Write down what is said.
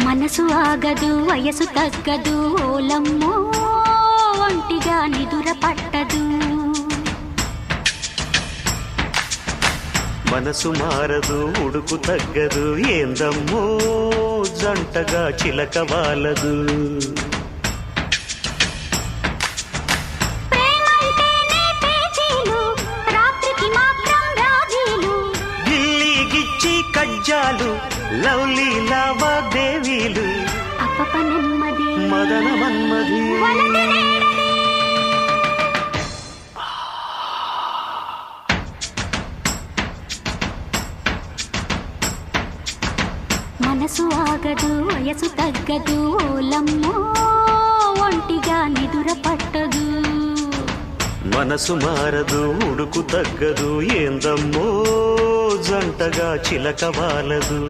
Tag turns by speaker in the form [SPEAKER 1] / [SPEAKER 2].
[SPEAKER 1] మనసు ఆగదు వయసు తగ్గదు ఓలమ్మో ఒంటిగా నిదుర పట్టదు.
[SPEAKER 2] మనసు మారదు ఉడుకు తగ్గదు ఏందమ్మో జంటగా చిలక వాలదు. గిల్లి కజ్జాలు లవ్లీ లావాదేవీలు
[SPEAKER 1] అప్పప నెమ్మది
[SPEAKER 2] మదన మన్మది.
[SPEAKER 1] మనసు ఆగదు వయసు తగ్గదు ఓలమ్మో ఒంటిగా నిదుర పట్టదు.
[SPEAKER 2] మనసు మారదు ఉడుకు తగ్గదు ఏందమ్మో జంటగా చిలక వాలదు.